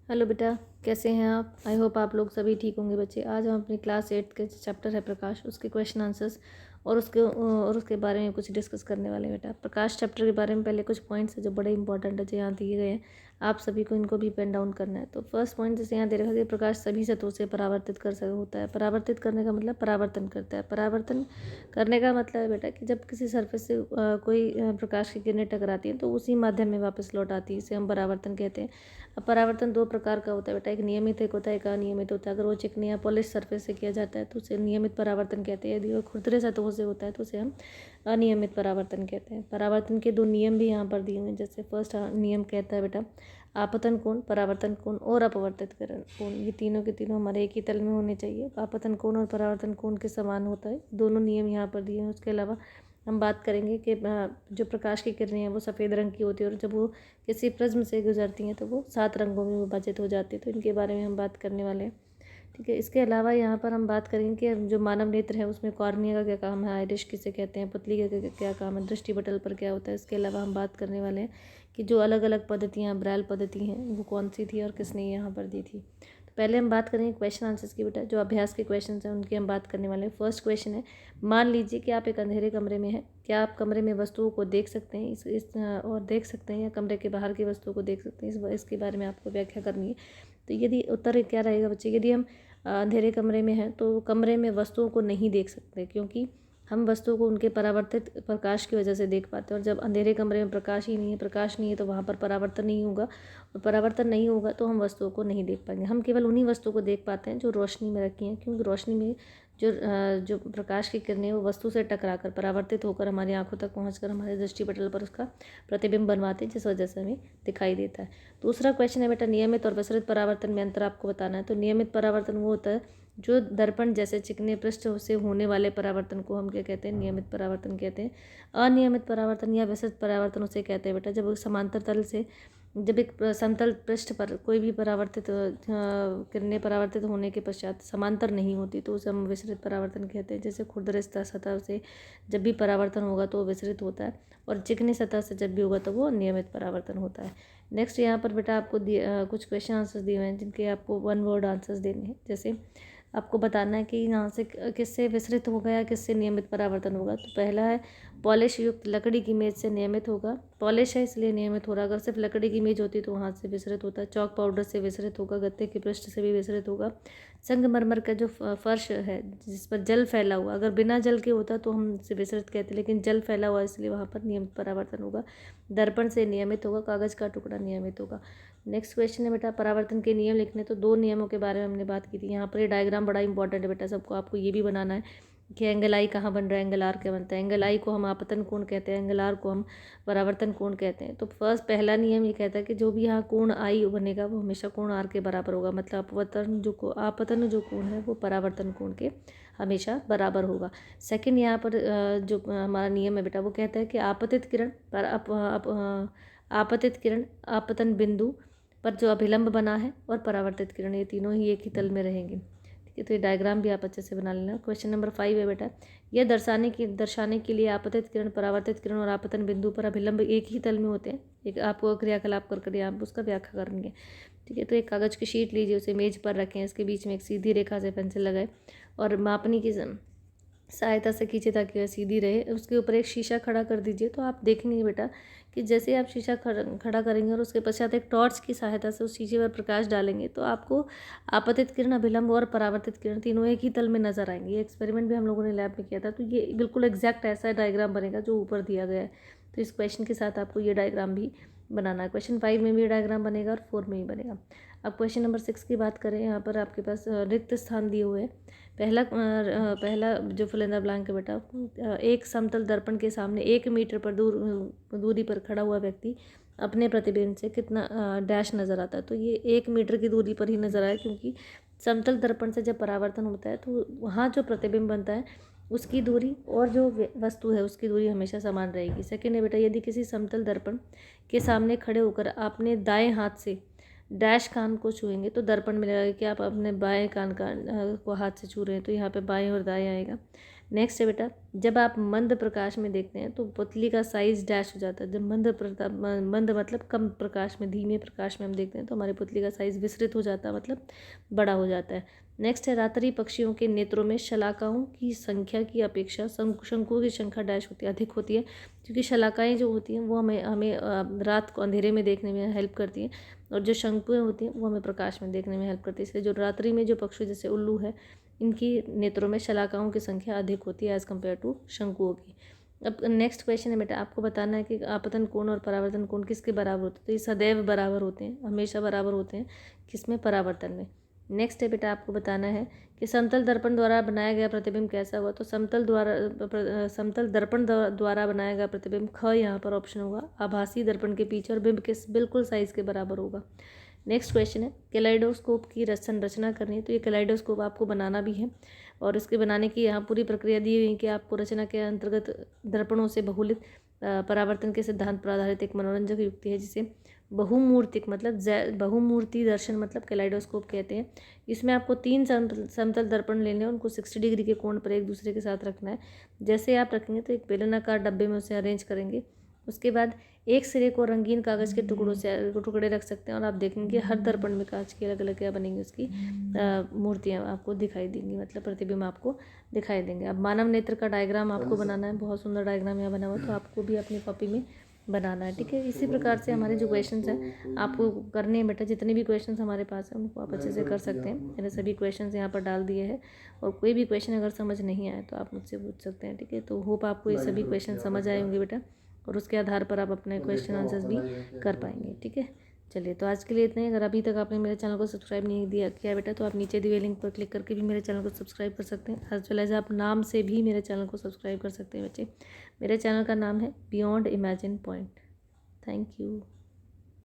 Hello बेटा, कैसे हैं आप? आई होप आप लोग सभी ठीक होंगे बच्चे। आज हम अपनी क्लास 8 के चैप्टर है प्रकाश, उसके क्वेश्चन आंसर्स और उसके बारे में कुछ डिस्कस करने वाले हैं बेटा। प्रकाश चैप्टर के बारे में पहले कुछ पॉइंट्स है जो बड़े इंपॉर्टेंट है, जो यहाँ दिए गए हैं। आप सभी को इनको भी पेन डाउन करना है। तो फर्स्ट पॉइंट जैसे यहाँ दे रखा है कि प्रकाश सभी सतहों से परावर्तित होता है। परावर्तित करने का मतलब परावर्तन करता है। परावर्तन करने का मतलब है बेटा कि जब किसी सरफेस से कोई प्रकाश की किरणें टकराती हैं तो उसी माध्यम में वापस लौट आती है, इसे हम परावर्तन कहते हैं। अब परावर्तन दो प्रकार का होता है बेटा, एक नियमित एक होता है, एक अनियमित होता है। अगर वो चिकनी या पॉलिश सरफेस से किया जाता है तो उसे नियमित परावर्तन कहते हैं। यदि वो खुरदरे सतहों से होता है तो उसे हम अनियमित परावर्तन कहते हैं। परावर्तन के दो नियम भी यहाँ पर दिए हुए हैं। जैसे फर्स्ट नियम कहता है बेटा, आपतन कोण, परावर्तन कोण और अपवर्तित कोण, ये तीनों के तीनों हमारे एक ही तल में होने चाहिए। आपतन कोण और परावर्तन कोण के समान होता है। दोनों नियम यहाँ पर दिए हैं। उसके अलावा हम बात करेंगे कि जो प्रकाश की किरणें हैं वो सफ़ेद रंग की होती है और जब वो किसी प्रिज्म से गुजरती हैं तो वो 7 रंगों में विभाजित हो जाती है। तो इनके बारे में हम बात करने वाले हैं। ठीक है, इसके अलावा यहाँ पर हम बात करेंगे कि जो मानव नेत्र है उसमें कॉर्निया का क्या काम है, आइरिश किसे कहते हैं, पुतली का क्या काम है, दृष्टि पटल पर क्या होता है। इसके अलावा हम बात करने वाले हैं कि जो अलग अलग पद्धतियाँ ब्राइल पद्धति हैं वो कौन सी थी और किसने यहाँ पर दी थी। तो पहले हम बात करेंगे क्वेश्चन आंसर्स की बेटा। जो अभ्यास के क्वेश्चन हैं उनकी हम बात करने वाले हैं। फर्स्ट क्वेश्चन है, मान लीजिए कि आप एक अंधेरे कमरे में हैं। क्या आप कमरे में वस्तुओं को देख सकते हैं और देख सकते हैं या कमरे के बाहर की वस्तुओं को देख सकते हैं? इसके बारे में आपको व्याख्या करनी है। तो यदि उत्तर क्या रहेगा बच्चे, यदि हम अंधेरे कमरे में हैं तो कमरे में वस्तुओं को नहीं देख सकते, क्योंकि हम वस्तुओं को उनके परावर्तित प्रकाश की वजह से देख पाते हैं। और जब अंधेरे कमरे में प्रकाश नहीं है तो वहाँ पर परावर्तन नहीं होगा, और परावर्तन नहीं होगा तो हम वस्तुओं को नहीं देख पाएंगे। हम केवल उन्हीं वस्तुओं को देख पाते हैं जो रोशनी में रखी हैं, क्योंकि रोशनी में जो प्रकाश की किरणें वो वस्तु से टकराकर परावर्तित होकर हमारी आंखों तक पहुंचकर हमारे दृष्टिपटल पर उसका प्रतिबिंब बनवाते हैं, जिस वजह से हमें दिखाई देता है। दूसरा क्वेश्चन है बेटा, नियमित और विसरित परावर्तन में अंतर आपको बताना है। तो नियमित परावर्तन वो होता है जो दर्पण जैसे चिकने पृष्ठ से होने वाले परावर्तन को हम क्या कहते हैं, नियमित परावर्तन कहते हैं। अनियमित परावर्तन या विसरित परावर्तन उसे कहते हैं बेटा जब समांतर तल से जब एक समतल पृष्ठ पर कोई भी परावर्तित किरणें परावर्तित होने के पश्चात समांतर नहीं होती तो उसे हम विसरित परावर्तन कहते हैं। जैसे खुरदरे सतह से जब भी परावर्तन होगा तो वो विसरित होता है, और चिकनी सतह से जब भी होगा तो वो नियमित परावर्तन होता है। नेक्स्ट यहाँ पर बेटा आपको कुछ क्वेश्चन आंसर्स दिए हुए हैं जिनके आपको वन वर्ड आंसर्स देने हैं। जैसे आपको बताना है कि यहाँ से किससे विसरित होगा या किससे नियमित परावर्तन होगा। तो पहला है, पॉलिश युक्त लकड़ी की मेज से नियमित होगा। पॉलिश है इसलिए नियमित हो रहा है। अगर सिर्फ लकड़ी की मेज होती तो वहाँ से विसरित होता है। चौक पाउडर से विसरित होगा। गत्ते के पृष्ठ से भी विसरित होगा। संगमरमर का जो फर्श है जिस पर जल फैला हुआ, अगर बिना जल के होता तो हम इसे विसरित कहते, लेकिन जल फैला हुआ इसलिए वहाँ पर नियमित परावर्तन होगा। दर्पण से नियमित होगा। कागज का टुकड़ा नियमित होगा। नेक्स्ट क्वेश्चन है बेटा, परावर्तन के नियम लिखने। तो दो नियमों के बारे में हमने बात की थी। यहाँ पर ये डायग्राम बड़ा इंपॉर्टेंट है बेटा, सबको आपको ये भी बनाना है कि एंगल आई कहाँ बन रहा है, एंगल आर क्या बनता है। एंगल आई को हम आपतन कोण कहते हैं, एंगल आर को हम परावर्तन कोण कहते हैं। तो फर्स्ट पहला नियम ये कहता है कि जो भी यहाँ कोण आई बनेगा वो हमेशा कोण आर के बराबर होगा। मतलब आपतन जो कोण है वो परावर्तन कोण के हमेशा बराबर होगा। सेकंड यहाँ पर जो हमारा नियम है बेटा वो कहता है कि आपतित किरण पर आपतित किरण आपतन बिंदु पर जो अभिलंब बना है और परावर्तित किरण, ये तीनों ही एक ही तल में रहेंगे। ठीक है, तो ये डायग्राम भी आप अच्छे से बना लेना। क्वेश्चन नंबर 5 है बेटा, यह दर्शाने के लिए आपतित किरण, परावर्तित किरण और आपतन बिंदु पर अभिलंब एक ही तल में होते हैं। एक आपको क्रियाकलाप कर आप उसका व्याख्या करेंगे। ठीक है, तो एक कागज़ की शीट लीजिए, उसे मेज पर रखें, इसके बीच में एक सीधी रेखा से पेंसिल लगाए और मापनी की सहायता से खींचे ताकि वह सीधी रहे। उसके ऊपर एक शीशा खड़ा कर दीजिए। तो आप देखेंगे बेटा कि जैसे आप शीशा खड़ा करेंगे और उसके पश्चात एक टॉर्च की सहायता से उस शीशे पर प्रकाश डालेंगे तो आपको आपतित किरण, अभिलंब और परावर्तित किरण तीनों एक ही तल में नजर आएंगे। ये एक्सपेरिमेंट भी हम लोगों ने लैब में किया था। तो ये बिल्कुल एग्जैक्ट ऐसा डायग्राम बनेगा जो ऊपर दिया गया है। तो इस क्वेश्चन के साथ आपको ये डायग्राम भी बनाना है। क्वेश्चन 5 में भी डायग्राम बनेगा और 4 में भी बनेगा। अब क्वेश्चन नंबर 6 की बात करें, यहाँ पर आपके पास रिक्त स्थान दिए हुए हैं। पहला जो फिल इन द ब्लैंक है बेटा, एक समतल दर्पण के सामने 1 मीटर पर दूरी पर खड़ा हुआ व्यक्ति अपने प्रतिबिंब से कितना डैश नज़र आता है। तो ये 1 मीटर की दूरी पर ही नज़र आया, क्योंकि समतल दर्पण से जब परावर्तन होता है तो वहाँ जो प्रतिबिंब बनता है उसकी दूरी और जो वस्तु है उसकी दूरी हमेशा समान रहेगी। सेकेंड है बेटा, यदि किसी समतल दर्पण के सामने खड़े होकर आपने दाएं हाथ से डैश कान को छुएंगे तो दर्पण में लगेगा कि आप अपने बाएं कान को हाथ से छू रहे हैं, तो यहाँ पे बाएं और दाएं आएगा। नेक्स्ट है बेटा, जब आप मंद प्रकाश में देखते हैं तो पुतली का साइज डैश हो जाता है। जब मंद मतलब कम प्रकाश में, धीमे प्रकाश में हम देखते हैं तो हमारी पुतली का साइज विस्तृत हो जाता है, मतलब बड़ा हो जाता है। नेक्स्ट है, रात्रि पक्षियों के नेत्रों में शलाकाओं की संख्या की अपेक्षा शंकुओं की संख्या डैश होती है, अधिक होती है, क्योंकि शलाकाएँ जो होती हैं वो हमें हमें रात को अंधेरे में देखने में हेल्प करती हैं, और जो शंकुएँ होती हैं वो हमें प्रकाश में देखने में हेल्प करती है। इसलिए जो रात्रि में जो पक्षी जैसे उल्लू है, इनकी नेत्रों में शलाकाओं की संख्या अधिक होती है एज़ कम्पेयर टू शंकुओं की। अब नेक्स्ट क्वेश्चन है बेटा, आपको बताना है कि आपतन कोण और परावर्तन कोण किसके बराबर होते हैं। तो ये सदैव बराबर होते हैं, हमेशा बराबर होते हैं, किसमें, परावर्तन में। नेक्स्ट है बेटा, आपको बताना है कि समतल दर्पण द्वारा बनाया गया प्रतिबिंब कैसा हुआ। तो समतल दर्पण द्वारा बनाया गया प्रतिबिंब, ख यहाँ पर ऑप्शन होगा, आभासी दर्पण के पीछे और बिंब के बिल्कुल साइज के बराबर होगा। नेक्स्ट क्वेश्चन है, कैलाइडोस्कोप की संरचना करनी है। तो ये कैलाइडोस्कोप आपको बनाना भी है, और इसके बनाने की यहाँ पूरी प्रक्रिया दी हुई है कि आपको रचना के अंतर्गत दर्पणों से बहुलित परावर्तन के सिद्धांत पर आधारित एक मनोरंजक युक्ति है, जिसे बहुमूर्तिक मतलब बहुमूर्ति दर्शन मतलब कैलाइडोस्कोप कहते हैं। इसमें आपको 3 समतल दर्पण लेने हैं, उनको 60 डिग्री के कोण पर एक दूसरे के साथ रखना है। जैसे आप रखेंगे तो एक बेलनाकार डब्बे में उसे अरेंज करेंगे। उसके बाद एक सिरे को रंगीन कागज़ के टुकड़े रख सकते हैं, और आप देखेंगे हर दर्पण में कांच की अलग अलग क्या बनेंगी, उसकी मूर्तियाँ आपको दिखाई देंगी, मतलब प्रतिबिंब आपको दिखाई देंगे। अब मानव नेत्र का डायग्राम आपको बनाना है, बहुत सुंदर डायग्राम यहाँ बना हुआ, तो आपको भी अपनी कॉपी में बनाना है, ठीक है। इसी प्रकार से हमारे जो क्वेश्चंस हैं आपको करने हैं बेटा, जितने भी क्वेश्चंस हमारे पास हैं उनको आप अच्छे से कर सकते हैं। मैंने सभी क्वेश्चंस यहाँ पर डाल दिए हैं, और कोई भी क्वेश्चन अगर समझ नहीं आए तो आप मुझसे पूछ सकते हैं, ठीक है। तो होप आपको ये सभी क्वेश्चन समझ आए होंगे बेटा, और उसके आधार पर आप अपने क्वेश्चन आंसर्स भी कर पाएंगे, ठीक है। चलिए, तो आज के लिए इतना ही। अगर अभी तक आपने मेरे चैनल को सब्सक्राइब नहीं किया बेटा, तो आप नीचे दिए लिंक पर क्लिक करके भी मेरे चैनल को सब्सक्राइब कर सकते हैं, एज वेल एज आप नाम से भी मेरे चैनल को सब्सक्राइब कर सकते हैं बच्चे। मेरे चैनल का नाम है beyond imagine point. Thank you.